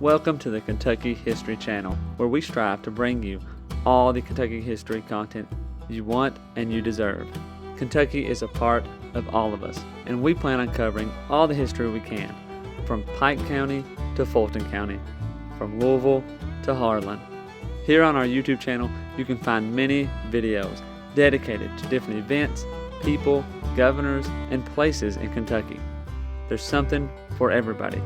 Welcome to the Kentucky History Channel, where we strive to bring you all the Kentucky history content you want and you deserve. Kentucky is a part of all of us, and we plan on covering all the history we can, from Pike County to Fulton County, from Louisville to Harlan. Here on our YouTube channel, you can find many videos dedicated to different events, people, governors, and places in Kentucky. There's something for everybody.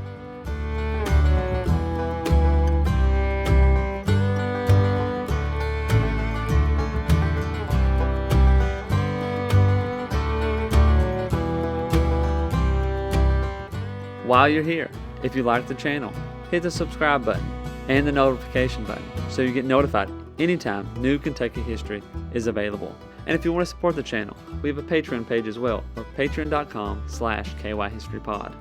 While you're here, if you like the channel, hit the subscribe button and the notification button so you get notified anytime new Kentucky history is available. And if you want to support the channel, we have a Patreon page as well, or patreon.com/kyhistorypod.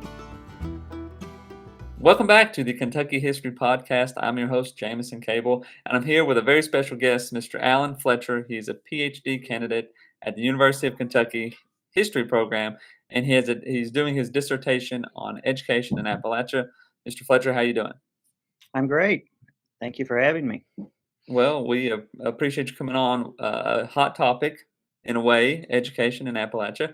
Welcome back to the Kentucky History Podcast. I'm your host, Jamison Cable, and I'm here with a very special guest, Mr. Alan Fletcher. He's a PhD candidate at the University of Kentucky History Program, and he's doing his dissertation on education in Appalachia. Mr. Fletcher, how you doing? I'm great. Thank you for having me. Well, we appreciate you coming on. A hot topic, in a way, education in Appalachia.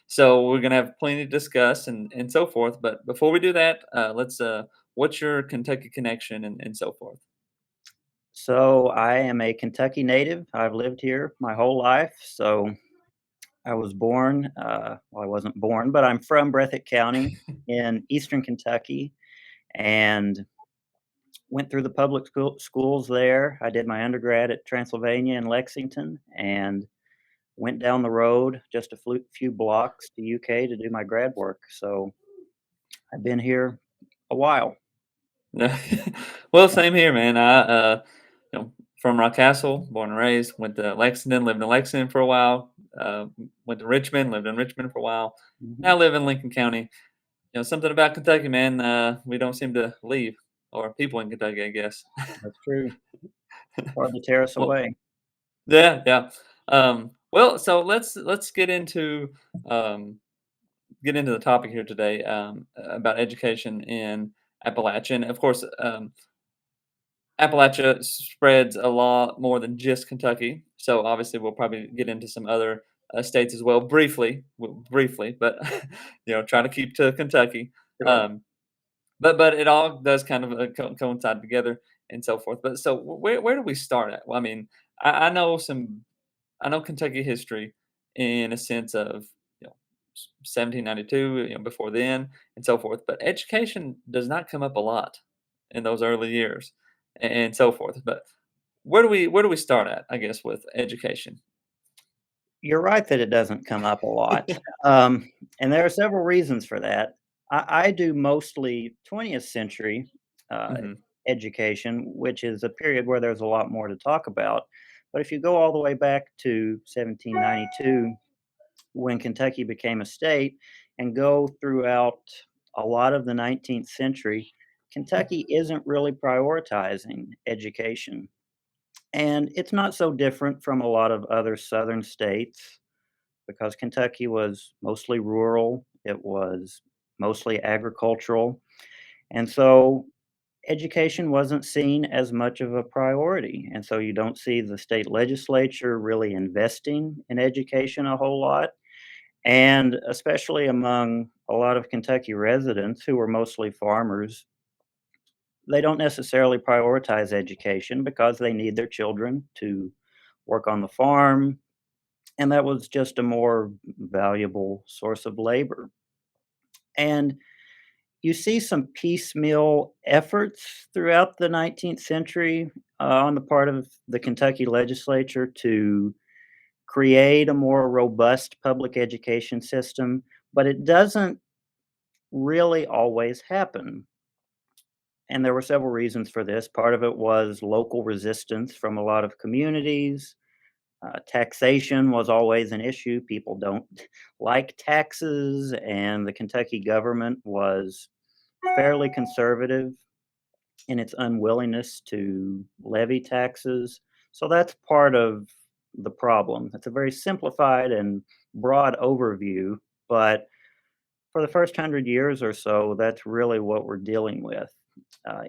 So we're going to have plenty to discuss and so forth. But before we do that, what's your Kentucky connection and so forth? So I am a Kentucky native. I've lived here my whole life. So I was born, I wasn't born, but I'm from Breathitt County in eastern Kentucky and went through the public schools there. I did my undergrad at Transylvania in Lexington and went down the road just a few blocks to UK to do my grad work. So I've been here a while. Well, same here, man. I from Rockcastle, born and raised, went to Lexington, lived in Lexington for a while, went to Richmond, lived in Richmond for a while. Now live in Lincoln County. Something about Kentucky, man, we don't seem to leave, or people in Kentucky, I guess. That's true. Hard to tear us away. Yeah. Well, so let's get into the topic here today, about education in Appalachia. And of course, Appalachia spreads a lot more than just Kentucky. So obviously, we'll probably get into some other states as well, briefly, but try to keep to Kentucky. Sure. But it all does kind of coincide together and so forth. But so where do we start at? Well, I mean, I know Kentucky history in a sense of 1792, before then and so forth. But education does not come up a lot in those early years and so forth. But where do we start at, I guess, with education? You're right that it doesn't come up a lot. And there are several reasons for that. I do mostly 20th century education, which is a period where there's a lot more to talk about. But if you go all the way back to 1792, when Kentucky became a state, and go throughout a lot of the 19th century, Kentucky isn't really prioritizing education. And it's not so different from a lot of other southern states because Kentucky was mostly rural, it was mostly agricultural. And so education wasn't seen as much of a priority. And so you don't see the state legislature really investing in education a whole lot. And especially among a lot of Kentucky residents who were mostly farmers, they don't necessarily prioritize education because they need their children to work on the farm. And that was just a more valuable source of labor. And you see some piecemeal efforts throughout the 19th century on the part of the Kentucky legislature to create a more robust public education system, but it doesn't really always happen. And there were several reasons for this. Part of it was local resistance from a lot of communities. Taxation was always an issue. People don't like taxes, and the Kentucky government was fairly conservative in its unwillingness to levy taxes. So that's part of the problem. It's a very simplified and broad overview, but for the first 100 years or so, that's really what we're dealing with.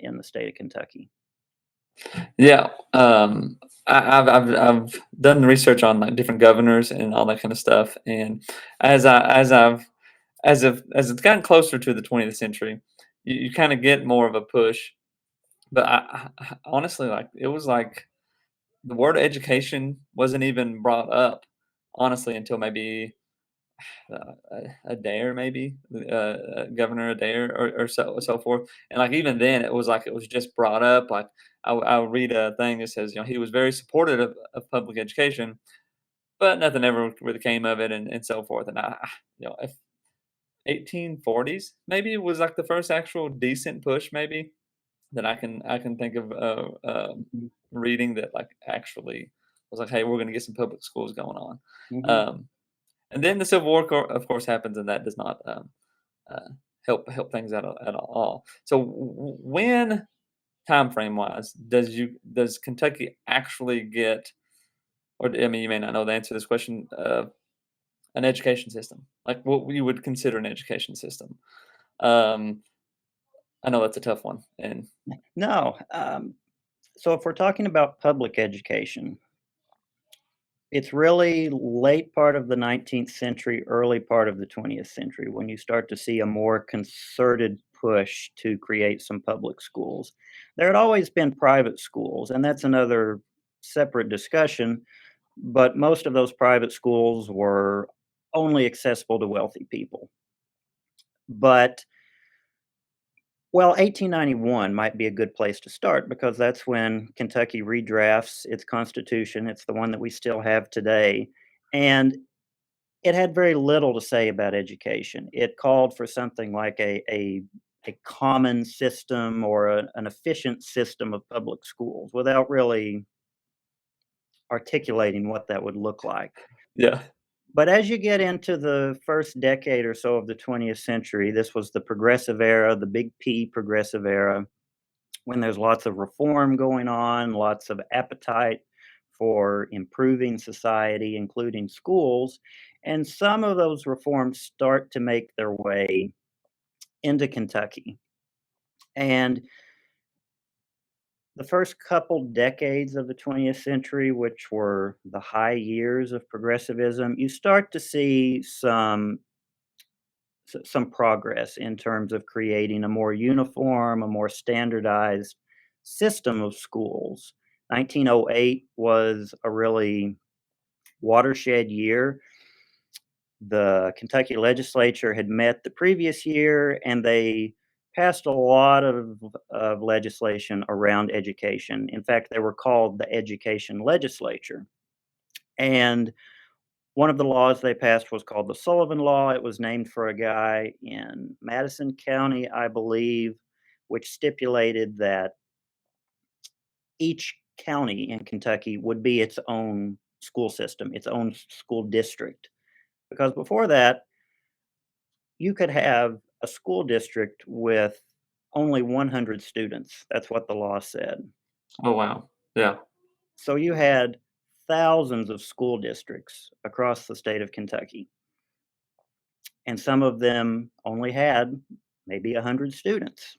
in the state of Kentucky. Yeah, I've done research on like different governors and all that kind of stuff, and as it's gotten closer to the 20th century, you kind of get more of a push. But honestly, like it was like the word education wasn't even brought up, honestly, until maybe Adair, maybe Governor Adair, or so forth. And like even then, it was like it was just brought up. Like I'll read a thing that says, he was very supportive of public education, but nothing ever really came of it, and so forth. And if 1840s maybe was like the first actual decent push, maybe that I can think of Mhm. reading that like actually was like, hey, we're going to get some public schools going on. Mhm. Um, and then the Civil War, of course, happens, and that does not uh, help things out at all. So, when time frame wise does Kentucky actually get, or I mean, you may not know the answer to this question, an education system, like what you would consider an education system? Um, I know that's a tough one, and No. So if we're talking about public education, it's really late part of the 19th century, early part of the 20th century when you start to see a more concerted push to create some public schools. There had always been private schools, and that's another separate discussion, but most of those private schools were only accessible to wealthy people. But well, 1891 might be a good place to start because that's when Kentucky redrafts its constitution. It's the one that we still have today. And it had very little to say about education. It called for something like a common system or an efficient system of public schools without really articulating what that would look like. yeah, But as you get into the first decade or so of the 20th century, this was the progressive era, the big P progressive era, when there's lots of reform going on, lots of appetite for improving society, including schools. And some of those reforms start to make their way into Kentucky. And the first couple decades of the 20th century, which were the high years of progressivism, you start to see some progress in terms of creating a more uniform, a more standardized system of schools. 1908 was a really watershed year. The Kentucky legislature had met the previous year and they passed a lot of legislation around education. In fact, they were called the education legislature. And one of the laws they passed was called the Sullivan Law. It was named for a guy in Madison County, I believe, which stipulated that each county in Kentucky would be its own school system, its own school district. Because before that, you could have a school district with only 100 students. That's what the law said. oh wow, yeah, So you had thousands of school districts across the state of Kentucky. And some of them only had maybe 100 students.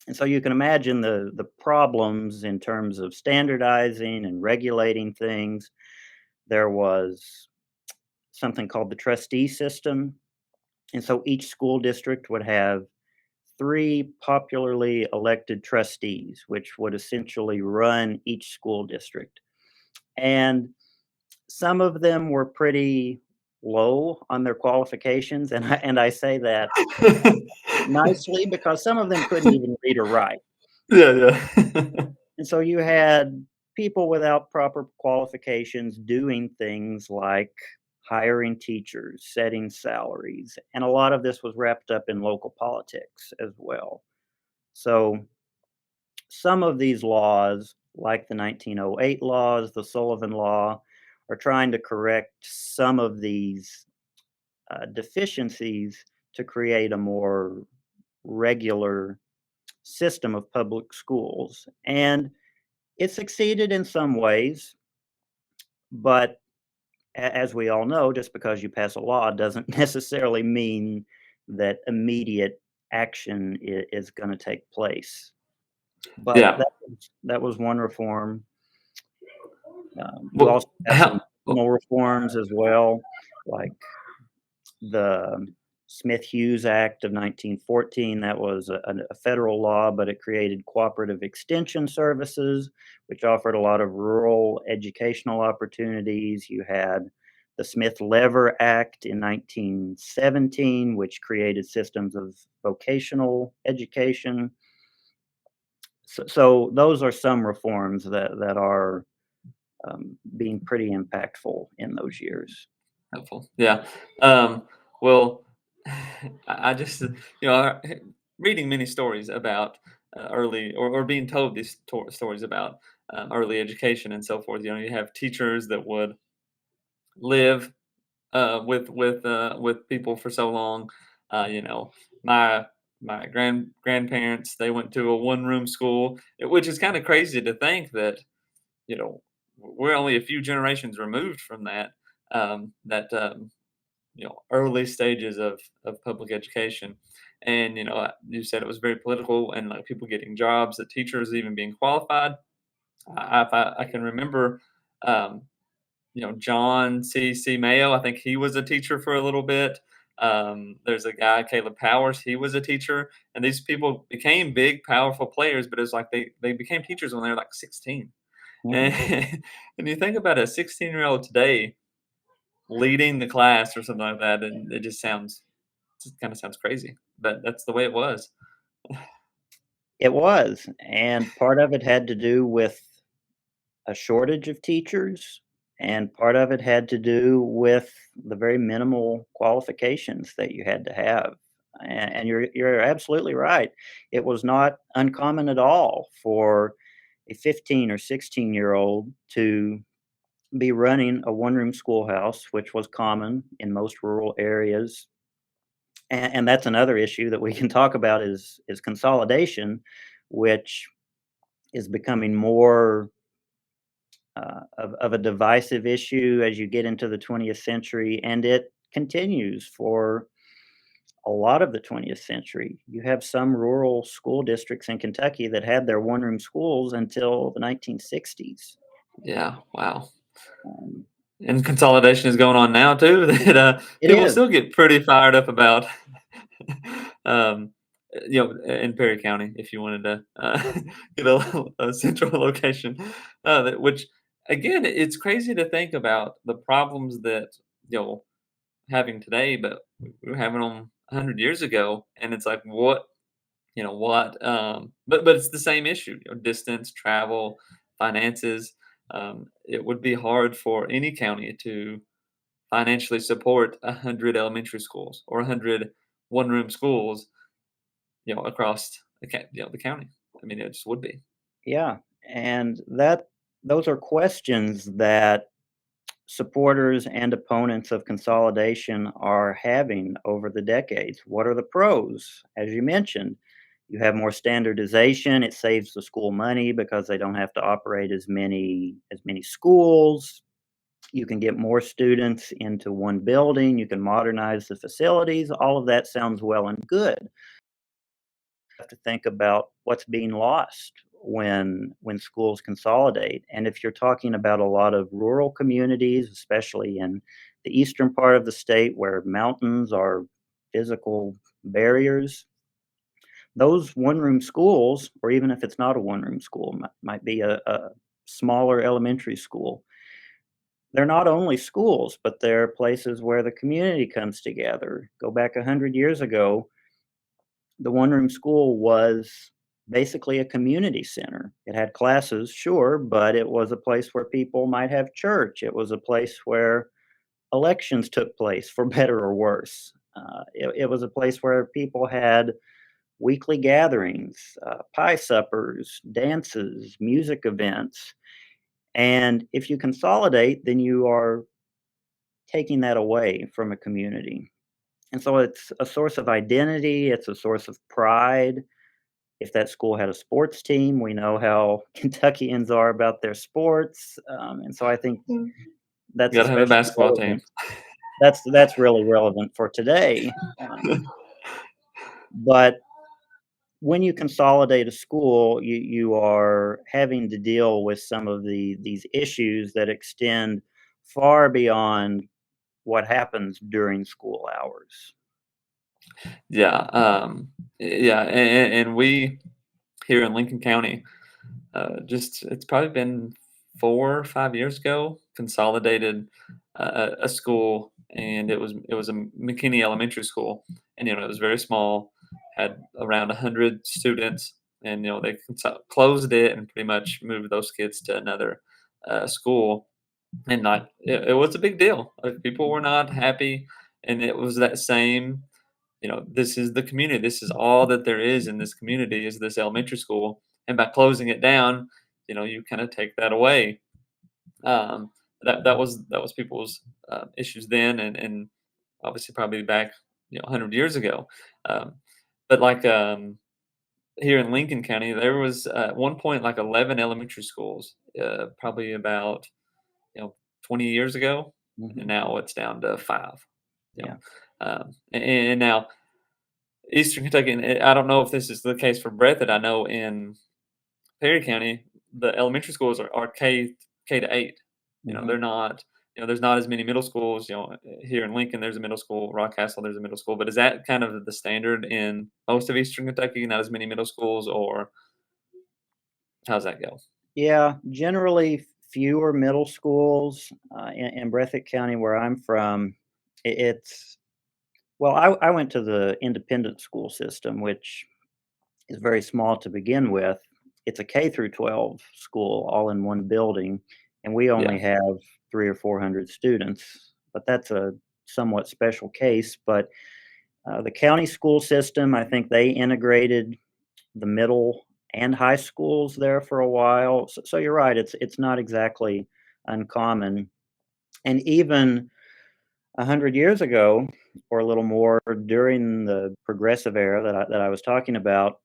And so you can imagine the problems in terms of standardizing and regulating things. There was something called the trustee system. And so each school district would have three popularly elected trustees, which would essentially run each school district. And some of them were pretty low on their qualifications. And I say that nicely because some of them couldn't even read or write. yeah, yeah. And so you had people without proper qualifications doing things like hiring teachers, setting salaries, and a lot of this was wrapped up in local politics as well. So some of these laws, like the 1908 laws, the Sullivan Law, are trying to correct some of these deficiencies to create a more regular system of public schools. And it succeeded in some ways, but as we all know, just because you pass a law doesn't necessarily mean that immediate action is going to take place. But Yeah. that was one reform. You Well, also have some how? national reforms as well, like the Smith-Hughes Act of 1914. That was a federal law, but it created cooperative extension services, which offered a lot of rural educational opportunities. You had the Smith-Lever Act in 1917, which created systems of vocational education. So those are some reforms that are being pretty impactful in those years. Helpful. Yeah. Well, I just, reading many stories about early or being told these stories about early education and so forth. You have teachers that would live with people for so long. You know, my grandparents, they went to a one room school, which is kind of crazy to think that you know we're only a few generations removed from that. Early stages of public education, and you said it was very political and like people getting jobs, the teachers even being qualified. I can remember. Um, John C. Mayo, I think he was a teacher for a little bit. There's a guy, Caleb Powers, he was a teacher. And these people became big, powerful players, but it's like they became teachers when they were like 16. And, Mhm. and you think about a 16-year-old today leading the class or something like that, and just kind of sounds crazy. But that's the way it was. It was, and part of it had to do with a shortage of teachers, and part of it had to do with the very minimal qualifications that you had to have. And you're absolutely right. It was not uncommon at all for a 15 or 16-year-old to be running a one-room schoolhouse, which was common in most rural areas. And that's another issue that we can talk about is consolidation, which is becoming more of a divisive issue as you get into the 20th century, and it continues for a lot of the 20th century. You have some rural school districts in Kentucky that had their one room schools until the 1960s. Yeah, wow. Um, And consolidation is going on now too. That it people is. still get pretty fired up about. um, in Perry County, if you wanted to get a central location, which again, it's crazy to think about the problems that you know having today, but we were having them 100 years ago, and it's like what, but it's the same issue, distance, travel, finances. It would be hard for any county to financially support 100 elementary schools or 100 one-room schools, across the county. I mean, it just would be. Yeah. And those are questions that supporters and opponents of consolidation are having over the decades. What are the pros? As you mentioned, you have more standardization. It saves the school money because they don't have to operate as many schools. You can get more students into one building. You can modernize the facilities. All of that sounds well and good. Have to think about what's being lost when schools consolidate. And if you're talking about a lot of rural communities, especially in the eastern part of the state where mountains are physical barriers, those one-room schools, or even if it's not a one-room school, might be a smaller elementary school. They're not only schools, but they're places where the community comes together. Go back 100 years ago, the one room school was basically a community center. It had classes, sure, but it was a place where people might have church. It was a place where elections took place, for better or worse. It was a place where people had weekly gatherings, pie suppers, dances, music events. And if you consolidate, then you are taking that away from a community. And so it's a source of identity, it's a source of pride. If that school had a sports team, we know how Kentuckians are about their sports, and so I think Mm. that's Got to have a especially basketball team. relevant. That's really relevant for today. But when you consolidate a school, you are having to deal with some of these issues that extend far beyond what happens during school hours. Yeah, yeah, and we here in Lincoln County, just it's probably been 4 or 5 years ago, consolidated a school, and it was a McKinney Elementary School, and it was very small, had around 100 students, and they closed it and pretty much moved those kids to another school, and not it was a big deal. People were not happy, and it was that same. This is the community. This is all that there is in this community is this elementary school, and by closing it down, you kind of take that away. Um, that was people's issues then, and obviously probably back 100 years ago. Um, but like here in Lincoln County, there was at one point like 11 elementary schools, probably about 20 years ago, and Mhm. now it's down to 5. You know, Yeah. and now Eastern Kentucky, and I don't know if this is the case for Breathitt. I know in Perry County, the elementary schools are K to 8. Mhm. They're not. There's not as many middle schools. Here in Lincoln, there's a middle school. Rockcastle, there's a middle school. But is that kind of the standard in most of Eastern Kentucky? Not as many middle schools, or how's that go? Yeah, generally fewer middle schools, in Breathitt County, where I'm from. It's well, I went to the independent school system, which is very small to begin with. It's a K through 12 school all in one building, and we only Yeah, have 3 or 400 students, but that's a somewhat special case. But the county school system, I think they integrated the middle and high schools there for a while. So you're right, it's not exactly uncommon. And even 100 years ago, or a little more, during the progressive era that I was talking about,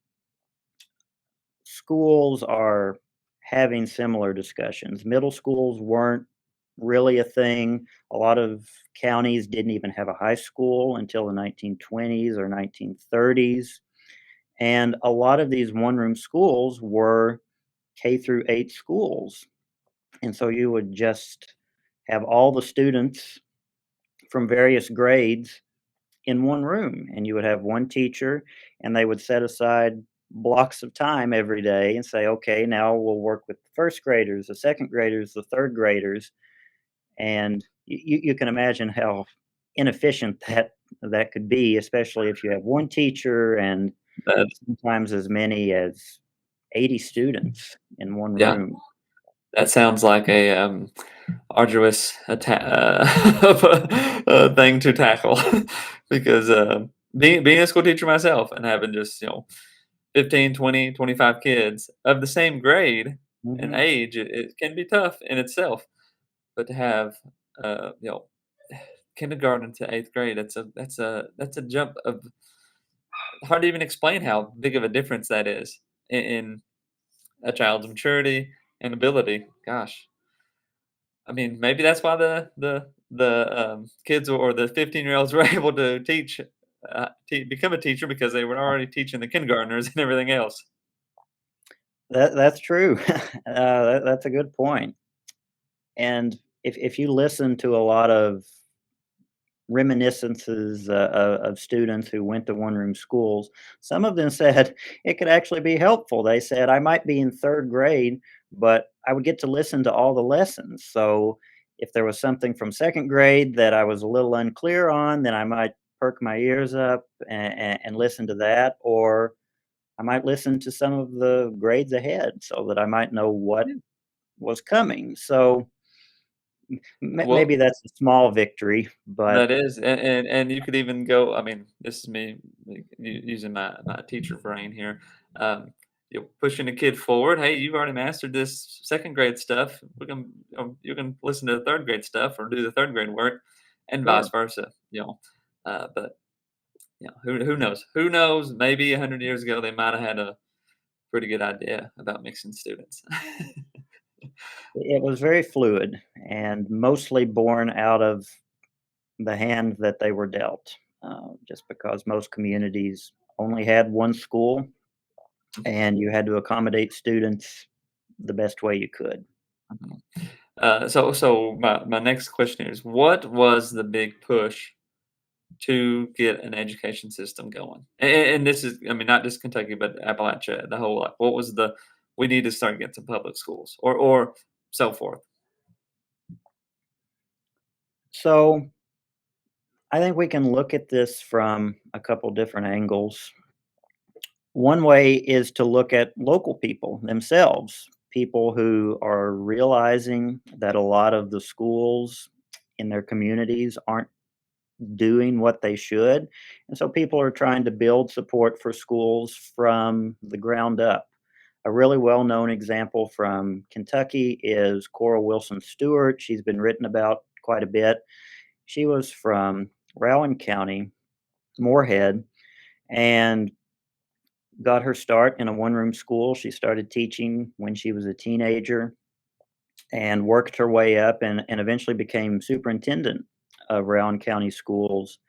schools are having similar discussions. Middle schools weren't really a thing. A lot of counties didn't even have a high school until the 1920s or 1930s. And a lot of these one room schools were K through 8 schools. And so you would just have all the students from various grades in one room, and you would have one teacher, and they would set aside blocks of time every day and say, okay, now we'll work with the first graders, the second graders, the third graders. And you can imagine how inefficient that could be, especially if you have one teacher and that sometimes as many as 80 students in one yeah, room. that sounds like a arduous thing to tackle because being a school teacher myself and having just 15, 20, 25 kids of the same grade and Mhm. age, it can be tough in itself. But to have uh, you know kindergarten to eighth grade, that's a jump of hard to even explain how big of a difference that is in a child's maturity and ability. Gosh, I mean, maybe that's why the kids or the 15-year-olds were able to become a teacher because they were already teaching the kindergartners and everything else. That's true. That's a good point. And if you listen to a lot of reminiscences of students who went to one room schools, some of them said it could actually be helpful. They said, I might be in third grade, but I would get to listen to all the lessons. So if there was something from second grade that I was a little unclear on, then I might perk my ears up and listen to that. Or I might listen to some of the grades ahead so that I might know what Yeah. was coming. So maybe Well, that's a small victory, but that is, and you could even go. I mean, this is me using my teacher brain here. You're pushing a kid forward. Hey, you've already mastered this second grade stuff. You can listen to the third grade stuff or do the third grade work, and vice sure. versa. But who knows? Who knows? Maybe 100 years ago they might have had a pretty good idea about mixing students. It was very fluid and mostly born out of the hand that they were dealt, just because most communities only had one school, and you had to accommodate students the best way you could. Mhm. So my next question is, what was the big push to get an education system going? And this is, I mean, not just Kentucky, but Appalachia, the whole, like, what was the, we need to start getting some public schools, or so forth. So I think we can look at this from a couple different angles. One way is to look at local people themselves, people who are realizing that a lot of the schools in their communities aren't doing what they should. And so people are trying to build support for schools from the ground up. A really well known example from Kentucky is Cora Wilson Stewart. She's been written about quite a bit. She was from Rowan County, Moorhead, and got her start in a one room school. She started teaching when she was a teenager and worked her way up and eventually became superintendent of Rowan County schools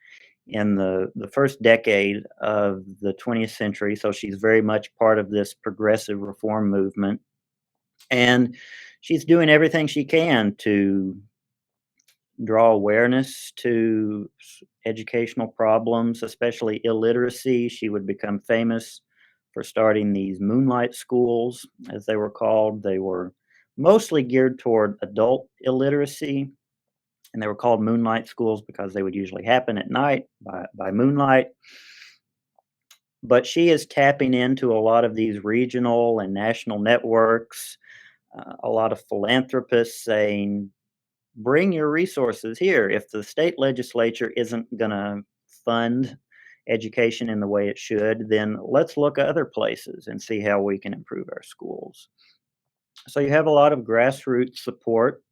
in the first decade of the 20th century. So she's very much part of this progressive reform movement. And she's doing everything she can to draw awareness to educational problems, especially illiteracy. She would become famous for starting these moonlight schools, as they were called. They were mostly geared toward adult illiteracy, and they were called moonlight schools because they would usually happen at night by moonlight. But she is tapping into a lot of these regional and national networks, a lot of philanthropists saying, bring your resources here. If the state legislature isn't going to fund education in the way it should, then let's look at other places and see how we can improve our schools. So you have a lot of grassroots support.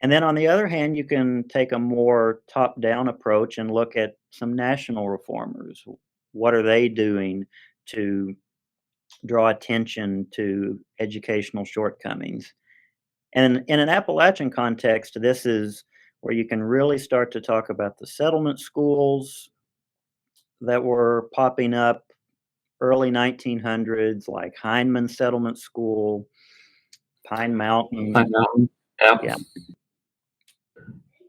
And then on the other hand, you can take a more top down approach and look at some national reformers. What are they doing to draw attention to educational shortcomings? And in an Appalachian context, this is where you can really start to talk about the settlement schools that were popping up early 1900s, like Hindman Settlement School, Pine I Mountain. know. Yeah. Yeah.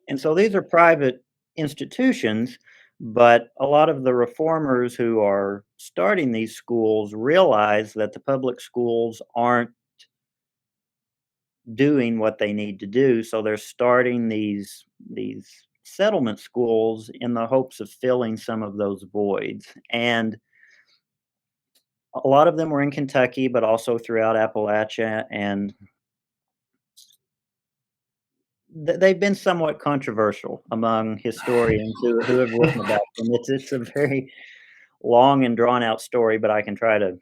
And so these are private institutions, but a lot of the reformers who are starting these schools realize that the public schools aren't doing what they need to do, so they're starting these settlement schools in the hopes of filling some of those voids. And a lot of them were in Kentucky, but also throughout Appalachia, and they've been somewhat controversial among historians who have written about them. It's a very long and drawn out story, but I can try to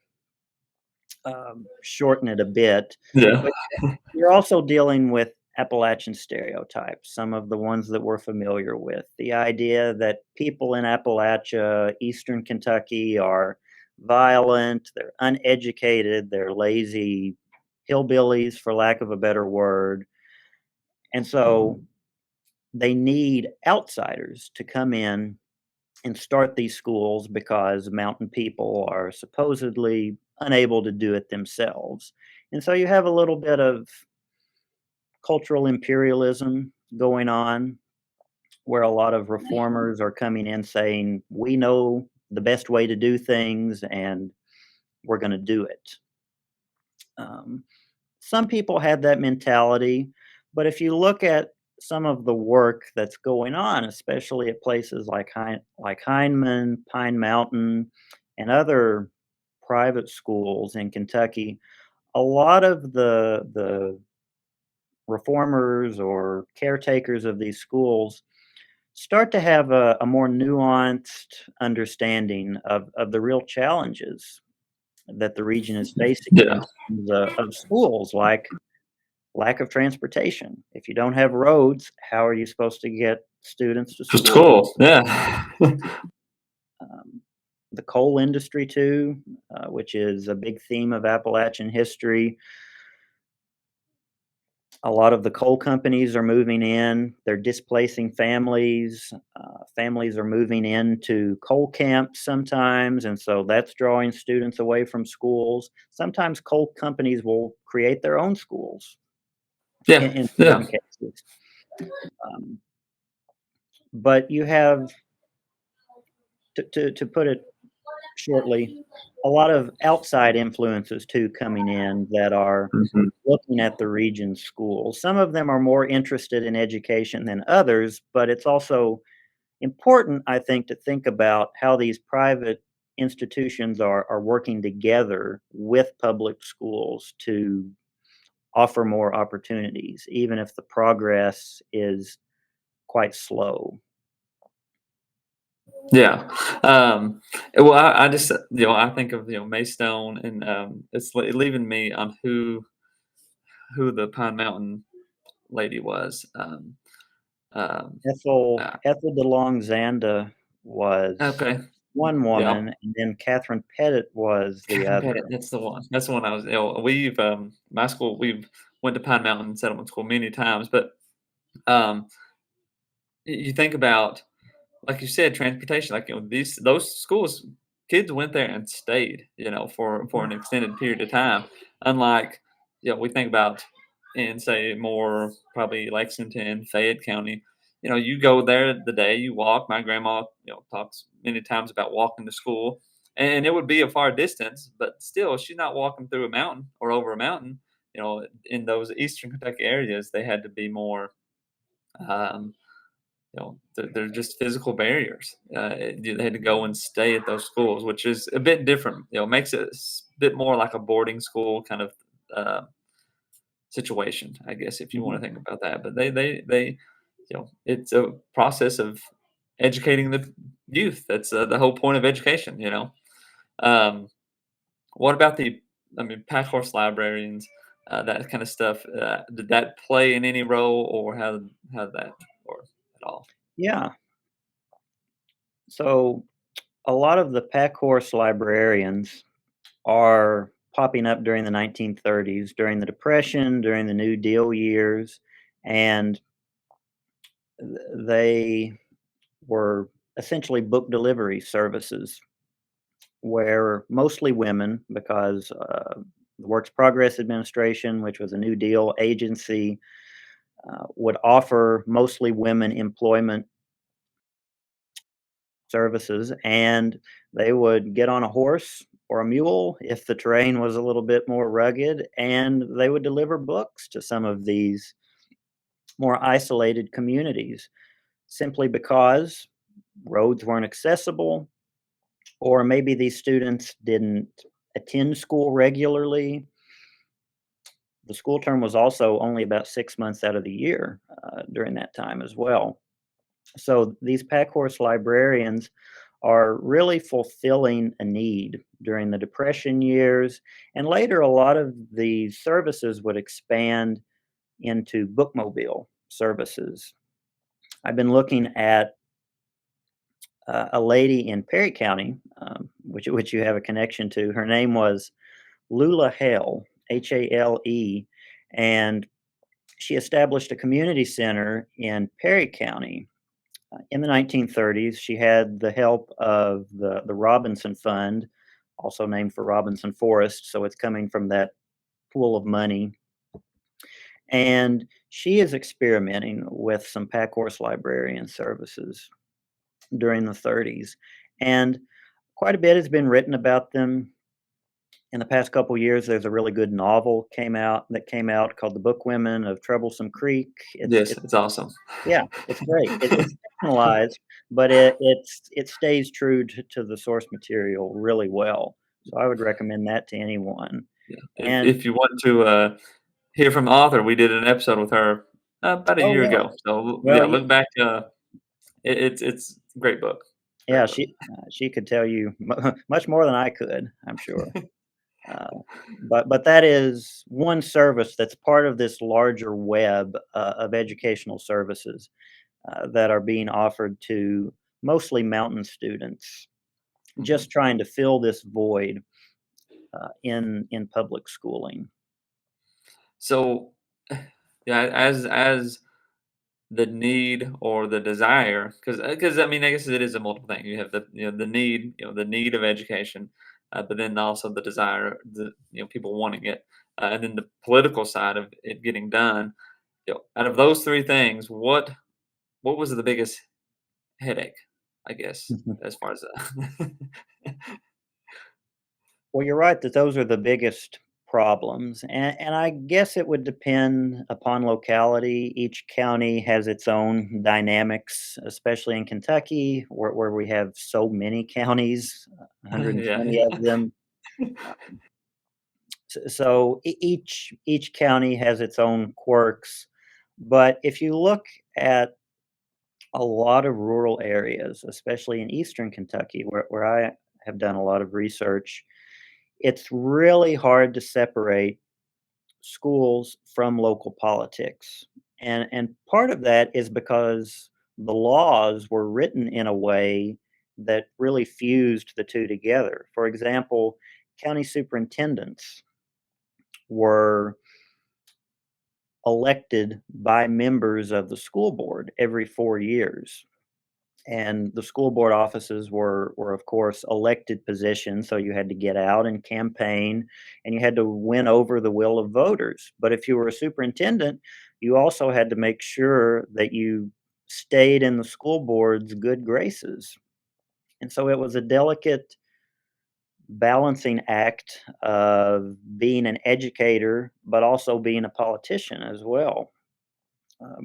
shorten it a bit. Yeah. But you're also dealing with Appalachian stereotypes, some of the ones that we're familiar with. The idea that people in Appalachia, Eastern Kentucky, are violent, they're uneducated, they're lazy hillbillies, for lack of a better word. And so they need outsiders to come in and start these schools because mountain people are supposedly unable to do it themselves. And so you have a little bit of cultural imperialism going on where a lot of reformers are coming in saying, we know the best way to do things and we're going to do it. Um, some people had that mentality, but if you look at some of the work that's going on, especially at places like like Hindman, Pine Mountain, and other private schools in Kentucky, a lot of the reformers or caretakers of these schools start to have a more nuanced understanding of the real challenges that the region is facing in Yeah. terms of schools, like lack of transportation. If you don't have roads, how are you supposed to get students to Just school? cool. Yeah. Um, the coal industry, too, which is a big theme of Appalachian history. A lot of the coal companies are moving in. They're displacing families. Families are moving into coal camps sometimes, and so that's drawing students away from schools. Sometimes coal companies will create their own schools Yeah, in yeah, certain cases. Um, but you have, to put it shortly, a lot of outside influences too coming in that are hmm looking at the region's schools. Some of them are more interested in education than others, but it's also important, I think, to think about how these private institutions are working together with public schools to offer more opportunities, even if the progress is quite slow. yeah. Well, I just I think of Maystone, and it's leaving me on who the Pine Mountain lady was. Um, uh, Ethel DeLong Zanda was okay, one yeah, woman, and then Catherine Pettit was the Catherine other. Pettit. That's the one. That's the one I was. We've my school. We've went to Pine Mountain Settlement School many times, but um, you think about, like you said, transportation. Like these those schools, kids went there and stayed. For Mhm, an extended period of time. Unlike we think about in say more probably Lexington, Fayette County. You go there the day you walk. My grandma talks many times about walking to school, and it would be a far distance, but still she's not walking through a mountain or over a mountain. In those eastern Kentucky areas, they had to be more. Um, they're just physical barriers. They had to go and stay at those schools, which is a bit different. Makes it bit more like a boarding school kind of uh, situation, I guess, if you mhm. want to think about that. But they it's a process of educating the youth. That's the whole point of education. Um, what about pack horse librarians, that kind of stuff? Did that play in any role, or how did that, or at all? Yeah. So a lot of the pack horse librarians are popping up during the 1930s, during the Depression, during the New Deal years, and they were essentially book delivery services where mostly women, because the Works Progress Administration, which was a New Deal agency, would offer mostly women employment services, and they would get on a horse or a mule if the terrain was a little bit more rugged, and they would deliver books to some of these more isolated communities simply because roads weren't accessible, or maybe these students didn't attend school regularly. The school term was also only about 6 months out of the year during that time as well. So these pack horse librarians are really fulfilling a need during the Depression years. And later, a lot of the services would expand into bookmobile services. I've been looking at a lady in Perry County, which you have a connection to. Her name was Lula Hale, Hale, and she established a community center in Perry County. In the 1930s, she had the help of the Robinson Fund, also named for Robinson Forest, so it's coming from that pool of money. And she is experimenting with some pack horse librarian services during the 30s. And quite a bit has been written about them. In the past couple years, there's a really good novel came out called The Book Women of Troublesome Creek. Yes, It's it's awesome. Yeah, it's great. It's fictionalized, but it stays true to the source material really well. So I would recommend that to anyone. Yeah. If And if you want to hear from the author, we did an episode with her about a oh year yeah, ago. So well yeah, look back. It's a great book. yeah, Great book. she could tell you much more than I could, I'm sure. Uh, but that is one service that's part of this larger web of educational services that are being offered to mostly mountain students, Mhm. just trying to fill this void in public schooling. So Yeah, as the need or the desire, because I mean, I guess it is a multiple thing. You have the need, the need of education, but then also the desire, people wanting it, and then the political side of it getting done. Out of those three things, what was the biggest headache? I guess as far as Well, you're right that those are the biggest problems, and I guess it would depend upon locality. Each county has its own dynamics, especially in Kentucky, where we have so many counties, yeah, 120 of yeah, them. So each county has its own quirks. But if you look at a lot of rural areas, especially in eastern Kentucky, where I have done a lot of research, it's really hard to separate schools from local politics. And part of that is because the laws were written in a way that really fused the two together. For example, county superintendents were elected by members of the school board every 4 years. And the school board offices were of course elected positions, so you had to get out and campaign, and you had to win over the will of voters. But if you were a superintendent, you also had to make sure that you stayed in the school board's good graces. And so it was a delicate balancing act of being an educator but also being a politician as well,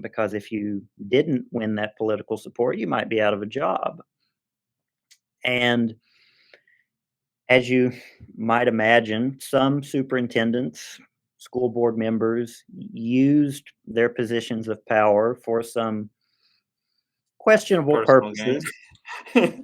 because if you didn't win that political support, you might be out of a job. And as you might imagine, some superintendents, school board members used their positions of power for some questionable personal gain. purposes.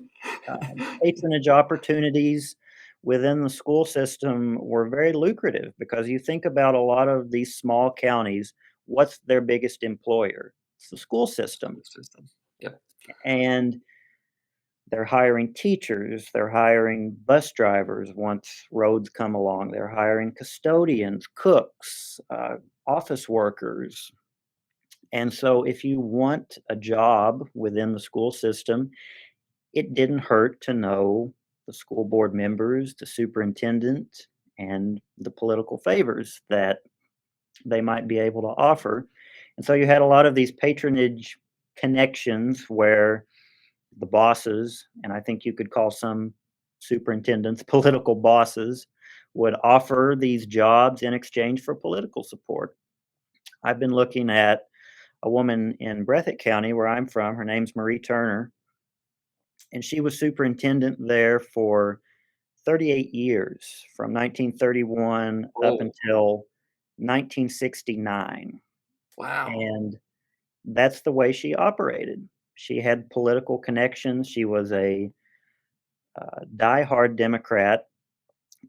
Patronage opportunities within the school system were very lucrative because you think about a lot of these small counties, what's their biggest employer? It's the school system. School system. Yep. And they're hiring teachers, they're hiring bus drivers once roads come along, they're hiring custodians, cooks, office workers. And so, if you want a job within the school system, it didn't hurt to know the school board members, the superintendent, and the political favors that they might be able to offer. And so, you had a lot of these patronage connections where the bosses, and I think you could call some superintendents political bosses, would offer these jobs in exchange for political support. I've been looking at a woman in Breathitt County, where I'm from. Her name's Marie Turner, and she was superintendent there for 38 years, from 1931 up Oh, until 1969. wow. And that's the way she operated. She had political connections. She was a diehard Democrat,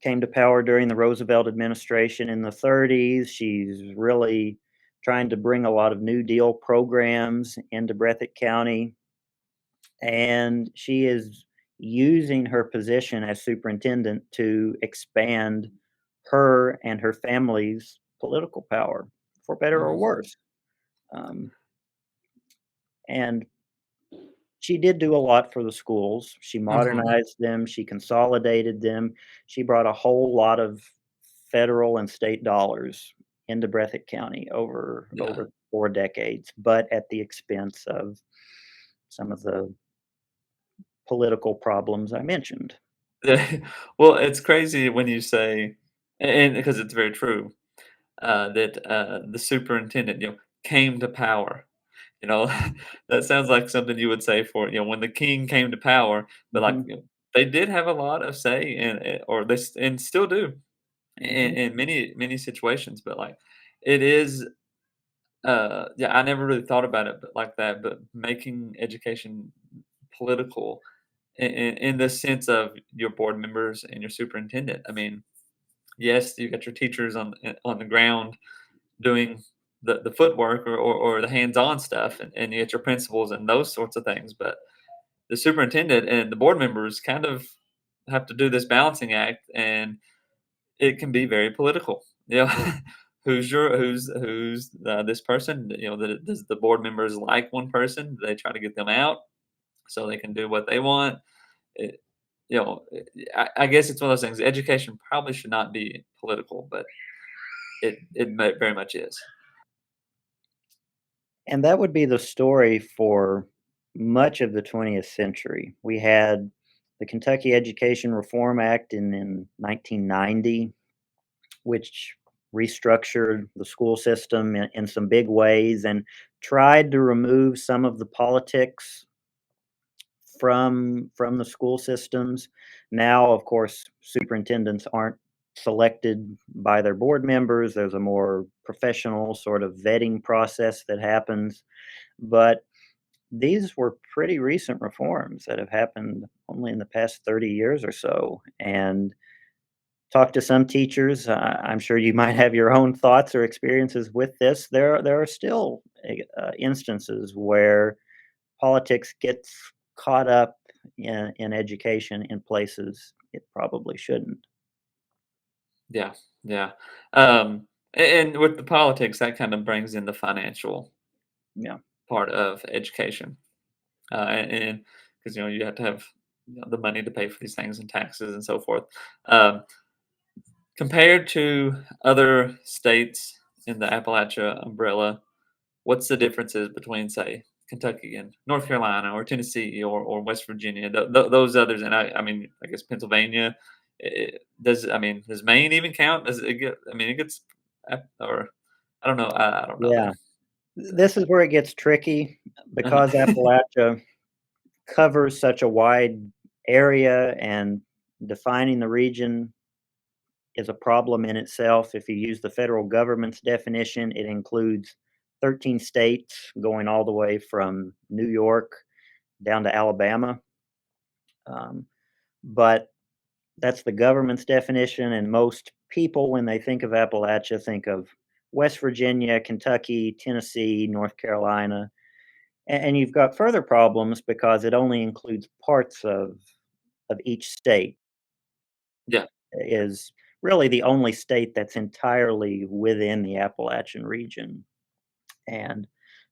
came to power during the Roosevelt administration in the 30s. She's really trying to bring a lot of New Deal programs into Breathitt County, and she is using her position as superintendent to expand her and her family's political power, for better or Mhm. worse. Um, and she did do a lot for the schools. She Mhm. modernized them, she consolidated them, she brought a whole lot of federal and state dollars into Breathitt County Yeah. over 4 decades, but at the expense of some of the political problems I mentioned. Yeah. Well, it's crazy when you say, and because it's very true, that the superintendent, came to power. You know, that sounds like something you would say for when the king came to power. But like, Mhm, they did have a lot of say in it, or and still do mhm, in many situations. But like, it is. Yeah, I never really thought about it, but like that. But making education political in the sense of your board members and your superintendent. I mean, yes, you got your teachers on the ground doing the footwork or the hands-on stuff, and you get your principals and those sorts of things. But the superintendent and the board members kind of have to do this balancing act, and it can be very political. You know, who's this person? Does the board members like one person? Do they try to get them out so they can do what they want? It, I guess it's one of those things. Education probably should not be political, but very much is. And that would be the story for much of the 20th century. We had the Kentucky Education Reform Act in 1990, which restructured the school system in some big ways and tried to remove some of the politics from the school systems. Now, of course, superintendents aren't selected by their board members. There's a more professional sort of vetting process that happens. But these were pretty recent reforms that have happened only in the past 30 years or so. And talk to some teachers. I'm sure you might have your own thoughts or experiences with this. There are still instances where politics gets caught up in education in places it probably shouldn't. Yeah, yeah. And with the politics, that kind of brings in the financial Yeah. part of education, and because you have to have the money to pay for these things and taxes and so forth. Um, Compared to other states in the Appalachia umbrella, what's the differences between, say, Kentucky and North Carolina or Tennessee or West Virginia, those others? And I mean, I guess Pennsylvania. Does Maine even count? Does it get? I mean, it gets, or I don't know. I don't know Yeah. there. This is where it gets tricky because Uh-huh. Appalachia covers such a wide area and defining the region is a problem in itself. If you use the federal government's definition, it includes 13 states going all the way from New York down to Alabama. Um, but that's the government's definition, and most people, when they think of Appalachia, think of West Virginia, Kentucky, Tennessee, North Carolina, and you've got further problems because it only includes parts of each state. Yeah. Is really the only state that's entirely within the Appalachian region, and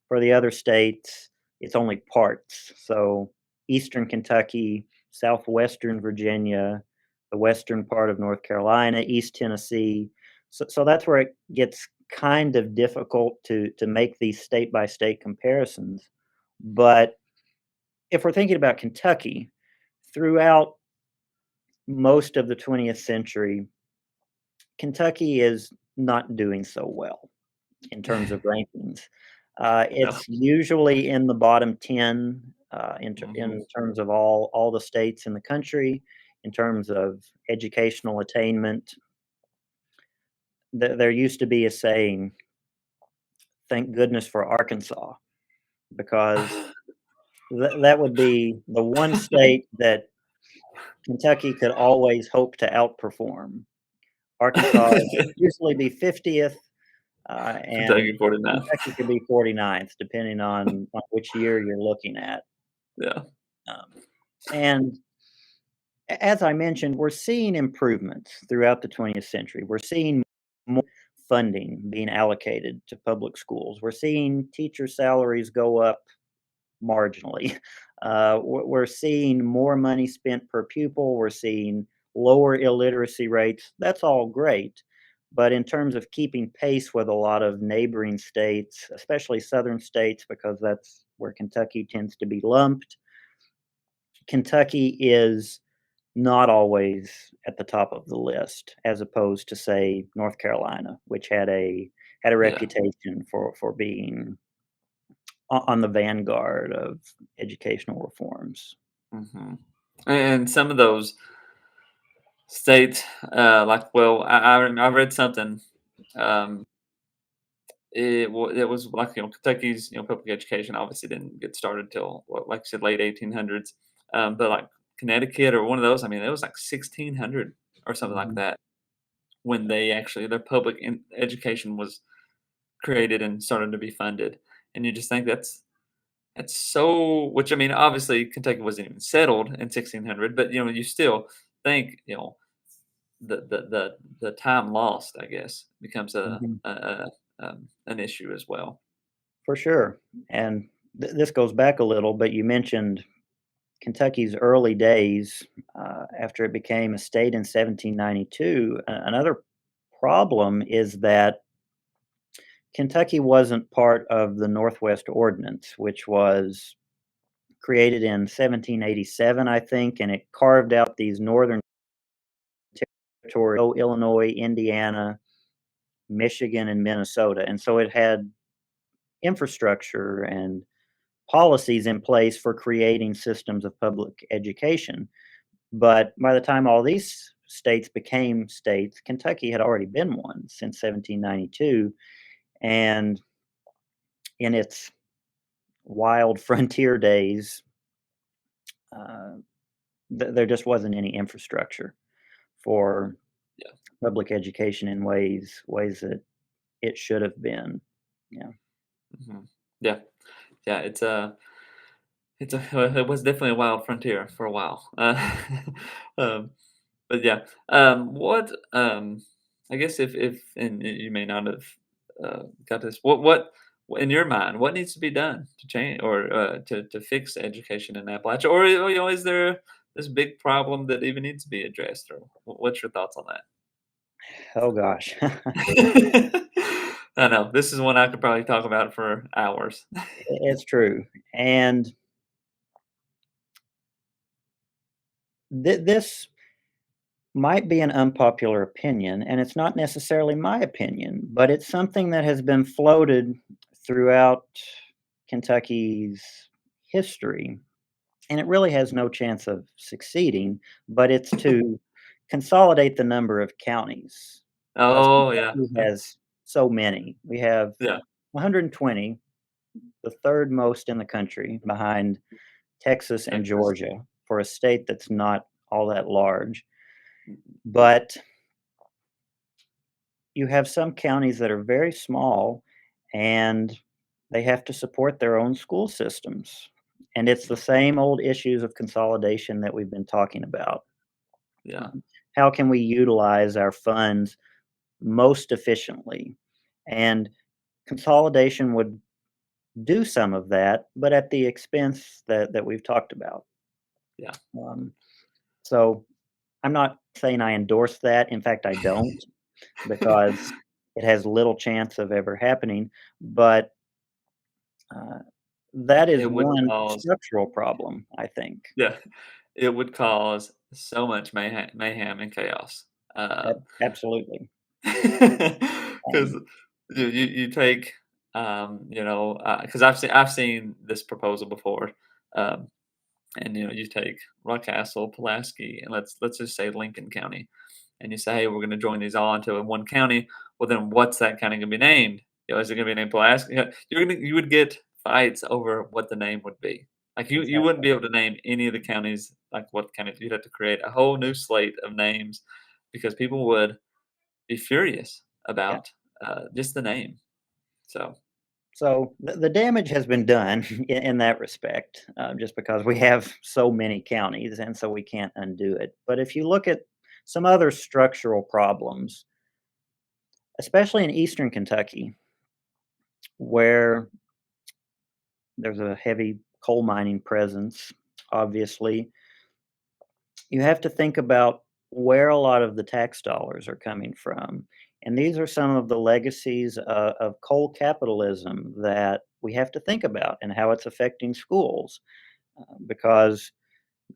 for the other states, it's only parts. So eastern Kentucky, southwestern Virginia, the western part of North Carolina, East Tennessee. So that's where it gets kind of difficult to make these state by state comparisons. But if we're thinking about Kentucky, throughout most of the 20th century, Kentucky is not doing so well in terms of rankings. No. It's usually in the bottom 10 Mhm. in terms of all the states in the country, in terms of educational attainment. There used to be a saying, "Thank goodness for Arkansas," because that would be the one state that Kentucky could always hope to outperform. Arkansas would usually be 50th, and Kentucky 49. Kentucky could be 49th, depending on which year you're looking at. Yeah. Um, and as I mentioned, we're seeing improvements throughout the 20th century. We're seeing more funding being allocated to public schools. We're seeing teacher salaries go up marginally. We're seeing more money spent per pupil. We're seeing lower illiteracy rates. That's all great. But in terms of keeping pace with a lot of neighboring states, especially southern states, because that's where Kentucky tends to be lumped, Kentucky is not always at the top of the list, as opposed to, say, North Carolina, which had a Yeah. reputation for being on the vanguard of educational reforms. Mhm. And some of those states, like, well, I read something. Um, it was like, Kentucky's, public education obviously didn't get started till, like you said, late 1800s. But like Connecticut or one of those, I mean, it was like 1600 or something like Mhm. that when they actually their public education was created and started to be funded. And you just think that's so. Which, I mean, obviously Kentucky wasn't even settled in 1600, but you still think, the time lost, I guess, becomes Mhm. an issue as well. For sure. And this goes back a little, but you mentioned Kentucky's early days after it became a state in 1792. Another problem is that Kentucky wasn't part of the Northwest Ordinance, which was created in 1787, I think, and it carved out these northern territories, Illinois, Indiana, Michigan, and Minnesota. And so it had infrastructure and policies in place for creating systems of public education. But by the time all these states became states, Kentucky had already been one since 1792. And in its wild frontier days, uh, there just wasn't any infrastructure for Yeah. public education in ways that it should have been. Yeah. Mhm. Yeah. Yeah, it was definitely a wild frontier for a while. Um, but yeah, what I guess if and you may not have got this. What in your mind, what needs to be done to change or to fix education in Appalachia, or is there this big problem that even needs to be addressed, or what's your thoughts on that? Oh gosh. I know this is one I could probably talk about for hours. It's true. And this might be an unpopular opinion, and it's not necessarily my opinion, but it's something that has been floated throughout Kentucky's history, and it really has no chance of succeeding, but it's to consolidate the number of counties, because Oh yeah, Kentucky yeah, has so many. We have yeah. 120, the third most in the country behind Texas and Texas. Georgia for a state that's not all that large. But you have some counties that are very small and they have to support their own school systems. And it's the same old issues of consolidation that we've been talking about. Yeah, Um, how can we utilize our funds most efficiently? And consolidation would do some of that, but at the expense that we've talked about. yeah. Um, so I'm not saying I endorse that. In fact, I don't, because it has little chance of ever happening. But uh, that is It would one cause structural problem, I think. yeah, it would cause so much mayhem and chaos. Absolutely. 'Cause Um, you take, because I've seen this proposal before, um, and, you take Rockcastle, Pulaski, and let's just say Lincoln County, and you say, "Hey, we're gonna join these all into one county." Well, then what's that county gonna be named? Is it gonna be named Pulaski? Yeah, you would get fights over what the name would be. Like, you wouldn't exactly. be able to name any of the counties, like, what county you'd have to create a whole new slate of names because people would be furious Yeah. about, just the name. So, So the damage has been done in that respect, just because we have so many counties, and so we can't undo it. But if you look at some other structural problems, especially in eastern Kentucky, where there's a heavy coal mining presence, obviously, you have to think about where a lot of the tax dollars are coming from. And these are some of the legacies of coal capitalism that we have to think about and how it's affecting schools, because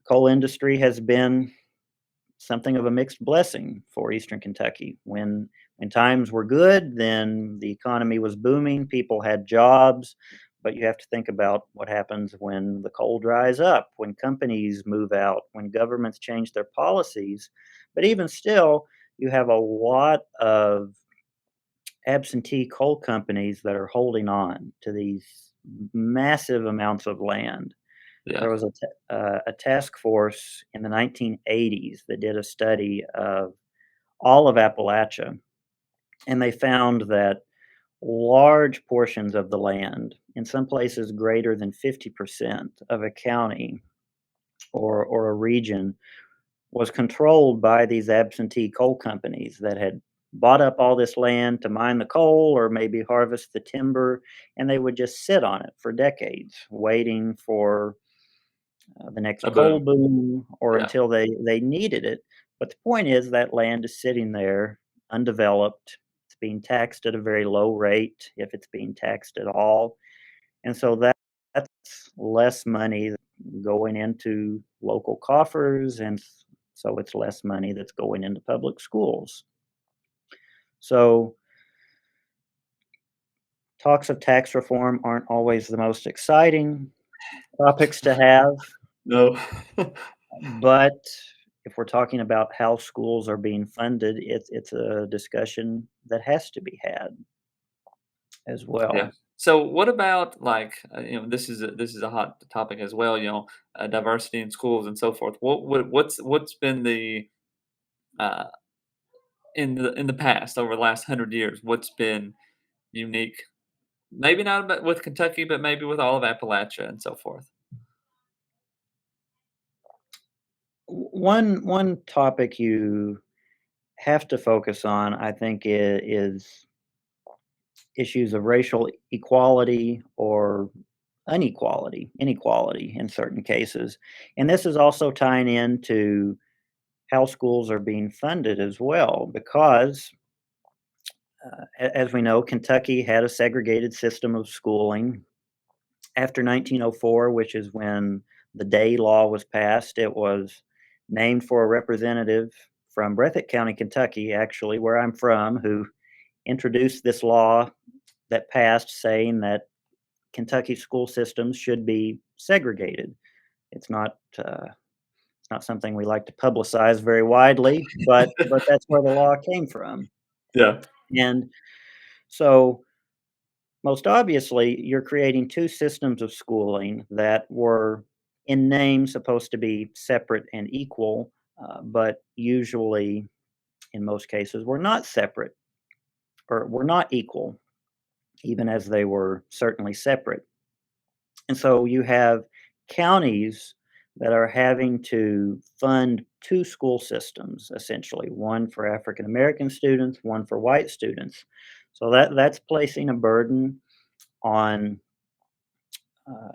coal industry has been something of a mixed blessing for Eastern Kentucky. When times were good, then the economy was booming, people had jobs, but you have to think about what happens when the coal dries up, when companies move out, when governments change their policies. But even still, you have a lot of absentee coal companies that are holding on to these massive amounts of land. yeah, There was a task force in the 1980s that did a study of all of Appalachia, and they found that large portions of the land, in some places greater than 50% of a county or a region, was controlled by these absentee coal companies that had bought up all this land to mine the coal or maybe harvest the timber, and they would just sit on it for decades, waiting for the next A coal boom. boom or Yeah. until they needed it. But the point is that land is sitting there undeveloped. It's being taxed at a very low rate if it's being taxed at all. And so that's less money going into local coffers, and so it's less money that's going into public schools. So talks of tax reform aren't always the most exciting topics to have, No. but if we're talking about how schools are being funded, it's a discussion that has to be had as Yeah. well. So what about this is a hot topic as well, diversity in schools and so forth. What's been the uh in the past over the last 100 years, what's been unique? Maybe not about with Kentucky, but maybe with all of Appalachia and so forth. One topic you have to focus on, I think, is issues of racial equality or inequality in certain cases. And this is also tying into how schools are being funded as well, because as we know, Kentucky had a segregated system of schooling after 1904, which is when the Day Law was passed. It was named for a representative from Breathitt County, Kentucky, actually, where I'm from, who introduced this law that passed saying that Kentucky school systems should be segregated. It's not something we like to publicize very widely, but that's where the law came from. Yeah. And so most obviously, you're creating two systems of schooling that were in name supposed to be separate and equal, but usually, in most cases, were not separate or were not equal, even as they were certainly separate. And so you have counties that are having to fund two school systems, essentially, one for African American students, one for white students. So that's placing a burden on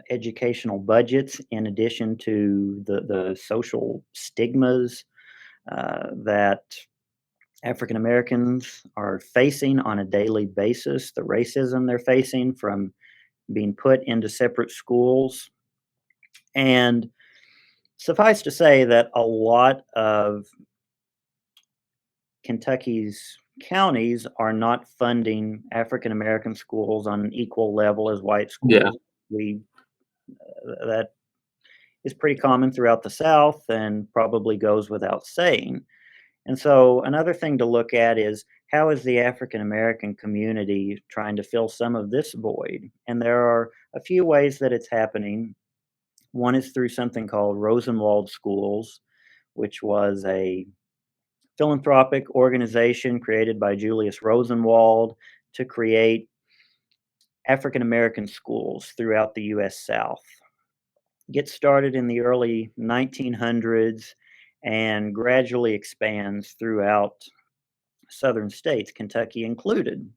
educational budgets, in addition to the social stigmas that African Americans are facing on a daily basis, the racism they're facing from being put into separate schools. And suffice to say that a lot of Kentucky's counties are not funding African American schools on an equal level as white Yeah. schools. We that is pretty common throughout the South and probably goes without saying. And so another thing to look at is how is the African American community trying to fill some of this void? And there are a few ways that it's happening. One is through something called Rosenwald Schools, which was a philanthropic organization created by Julius Rosenwald to create African American schools throughout the US South. Gets started in the early 1900s and gradually expands throughout southern states, Kentucky included.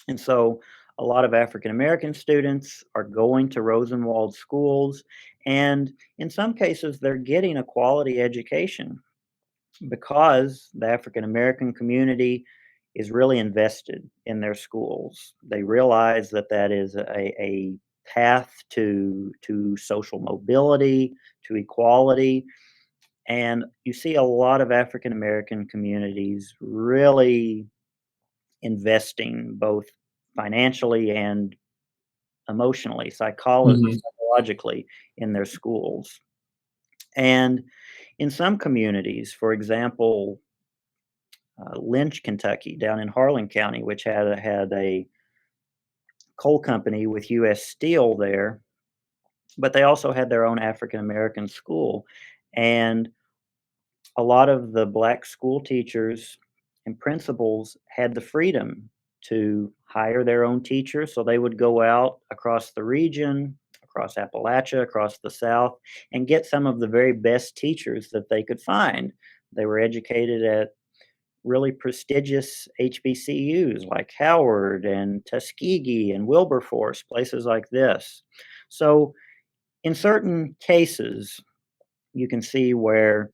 And so a lot of African American students are going to Rosenwald schools, and in some cases, they're getting a quality education because the African American community is really invested in their schools. They realize that that is a path to social mobility, to equality, and you see a lot of African American communities really investing both financially and emotionally, Mhm. psychologically in their schools. And in some communities, for example, Lynch, Kentucky, down in Harlan County, which had a coal company with U.S. Steel there, but they also had their own African American school, and a lot of the black school teachers and principals had the freedom to hire their own teachers, so they would go out across the region, across Appalachia, across the South, and get some of the very best teachers that they could find. They were educated at really prestigious HBCUs like Howard and Tuskegee and Wilberforce, places like this. So, in certain cases, you can see where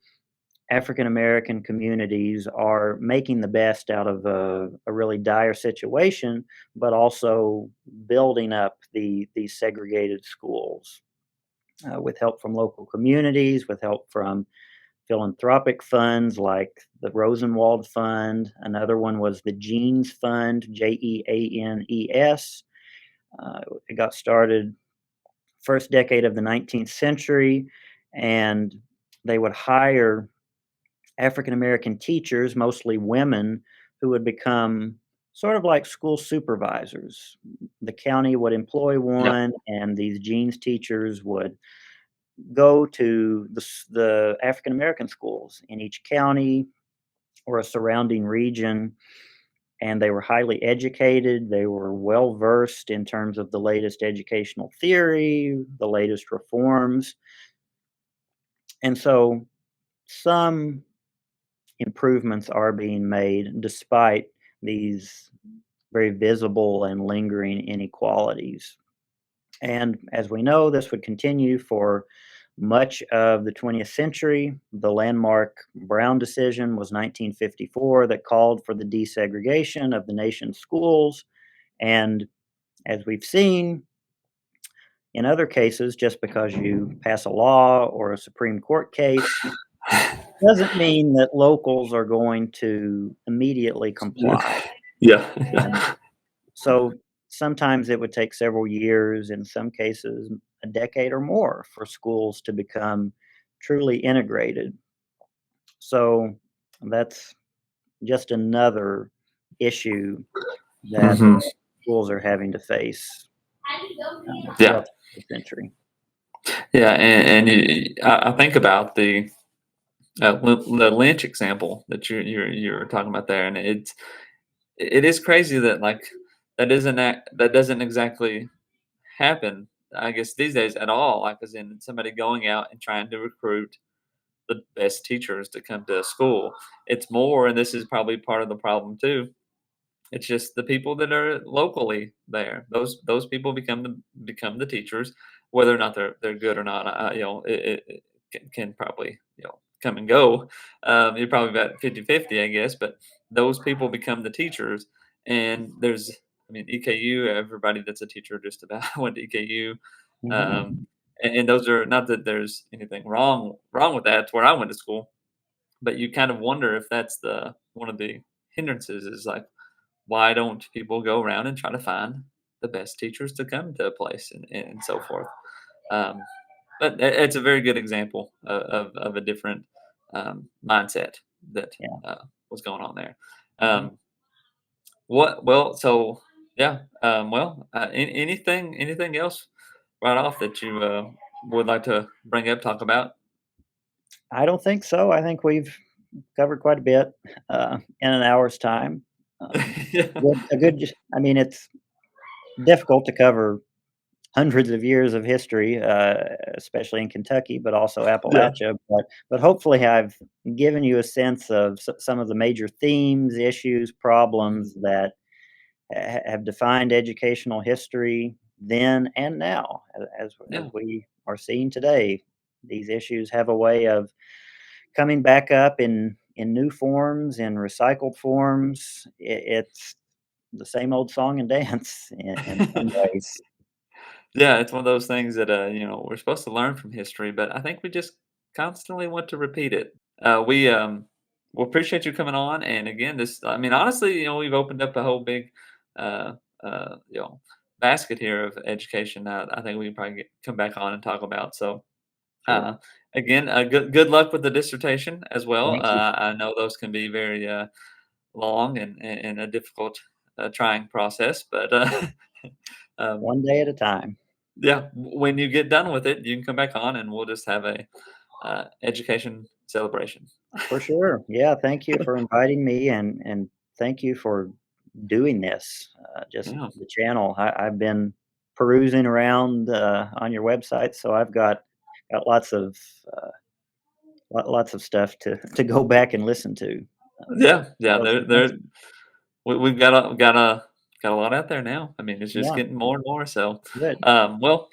African American communities are making the best out of a really dire situation, but also building up these segregated schools with help from local communities, with help from philanthropic funds like the Rosenwald Fund. Another one was the Jeanes Fund, Jeanes. It got started first decade of the 19th century, and they would hire African American teachers, mostly women, who would become sort of like school supervisors. The county would employ Yeah. one, and these Jeans teachers would go to the African American schools in each county or a surrounding region. And they were highly educated. They were well versed in terms of the latest educational theory, the latest reforms. And so some improvements are being made despite these very visible and lingering inequalities. And as we know, this would continue for much of the 20th century. The landmark Brown decision was 1954 that called for the desegregation of the nation's schools. And as we've seen in other cases, just because you pass a law or a Supreme Court case doesn't mean that locals are going to immediately comply. Yeah. And so sometimes it would take several years, in some cases, a decade or more for schools to become truly integrated. So that's just another issue that Hmm. schools are having to face Yeah. throughout the century. Yeah. I think about the Lynch example that you're talking about there, and it is crazy that like that doesn't exactly happen, I guess, these days at all. Like, as in somebody going out and trying to recruit the best teachers to come to a school. It's more, and this is probably part of the problem too. It's just the people that are locally there. Those people become the teachers, whether or not they're good or not. It can probably come and go. You're probably about 50-50, I guess. But those people become the teachers, and I mean, EKU. Everybody that's a teacher just about went to EKU. Um, Mhm. and those are not that there's anything wrong with that. It's where I went to school, but you kind of wonder if that's the one of the hindrances is like why don't people go around and try to find the best teachers to come to a place and so forth. Um, but it's a very good example of a different mindset that Yeah. was going on there. Mhm. Um, what well, so yeah. Well, anything else right off that you would like to bring up, talk about? I don't think so. I think we've covered quite a bit in an hour's time. Yeah. A good, I mean, it's difficult to cover hundreds of years of history, especially in Kentucky, but also Yeah. Appalachia. But hopefully, I've given you a sense of some of the major themes, issues, Mhm. problems that have defined educational history then and now, as Yeah. we are seeing today. These issues have a way of coming back up in new forms, in recycled forms. It's the same old song and dance in some ways. Yeah, it's one of those things that we're supposed to learn from history, but I think we just constantly want to repeat it. We appreciate you coming on, and again, this I mean, honestly, we've opened up a whole big uh, basket here of education. I think we can probably come back on and talk about. So Sure. uh, again, good luck with the dissertation as well. Thank you. I know those can be very long and a difficult, trying process, but um, One day at a time. yeah, when you get done with it, you can come back on and we'll just have a education celebration. For sure. Yeah, thank you for inviting me, and thank you for doing this. Just Yeah. the channel. I've been perusing around on your website, so I've got lots of stuff to go back and listen to. Yeah, yeah. So There. thanks. We've got a lot out there now. I mean, it's just Yeah, getting more and more. So, good. well,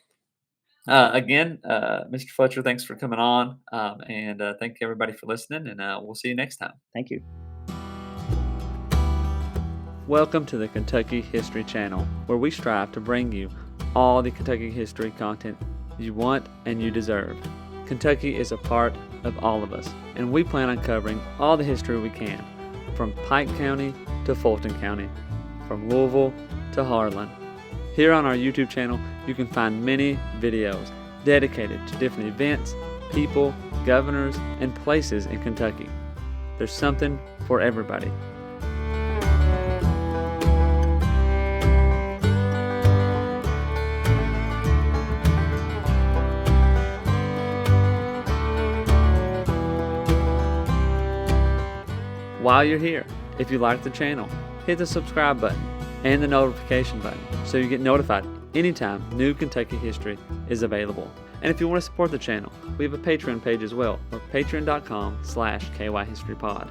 again, Mr. Fletcher, thanks for coming on, and thank everybody for listening. And we'll see you next time. Thank you. Welcome to the Kentucky History Channel, where we strive to bring you all the Kentucky history content you want and you deserve. Kentucky is a part of all of us, and we plan on covering all the history we can, from Pike County to Fulton County, from Louisville to Harlan. Here on our YouTube channel, you can find many videos dedicated to different events, people, governors, and places in Kentucky. There's something for everybody. While you're here, if you like the channel, hit the subscribe button and the notification button so you get notified anytime new Kentucky history is available. And if you want to support the channel, we have a Patreon page as well, or patreon.com/kyhistorypod.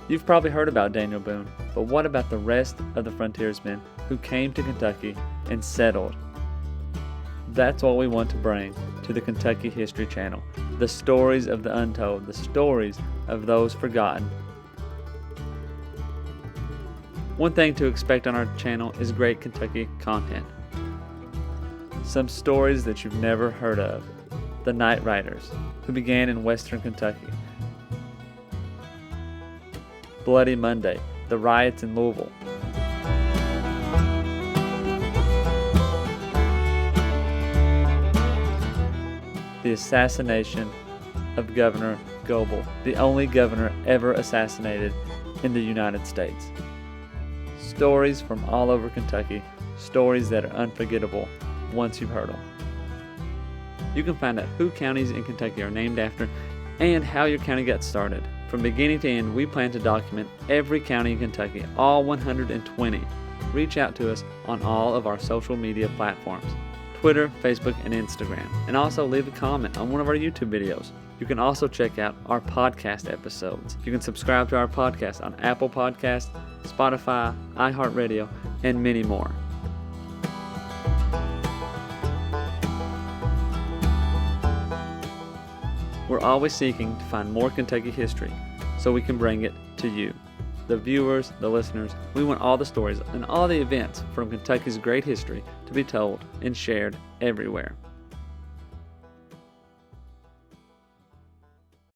You've probably heard about Daniel Boone, but what about the rest of the frontiersmen who came to Kentucky and settled? That's what we want to bring to the Kentucky History Channel. The stories of the untold, the stories of those forgotten. One thing to expect on our channel is great Kentucky content. Some stories that you've never heard of. The Night Riders, who began in western Kentucky. Bloody Monday, the riots in Louisville. The assassination of Governor Goebel, the only governor ever assassinated in the United States. Stories from all over Kentucky, stories that are unforgettable once you've heard them. You can find out who counties in Kentucky are named after and how your county got started. From beginning to end, we plan to document every county in Kentucky, all 120. Reach out to us on all of our social media platforms. Twitter, Facebook, and Instagram, and also leave a comment on one of our YouTube videos. You can also check out our podcast episodes. You can subscribe to our podcast on Apple Podcasts, Spotify, iHeartRadio, and many more. We're always seeking to find more Kentucky history so we can bring it to you, the viewers, the listeners. We want all the stories and all the events from Kentucky's great history to be told and shared everywhere.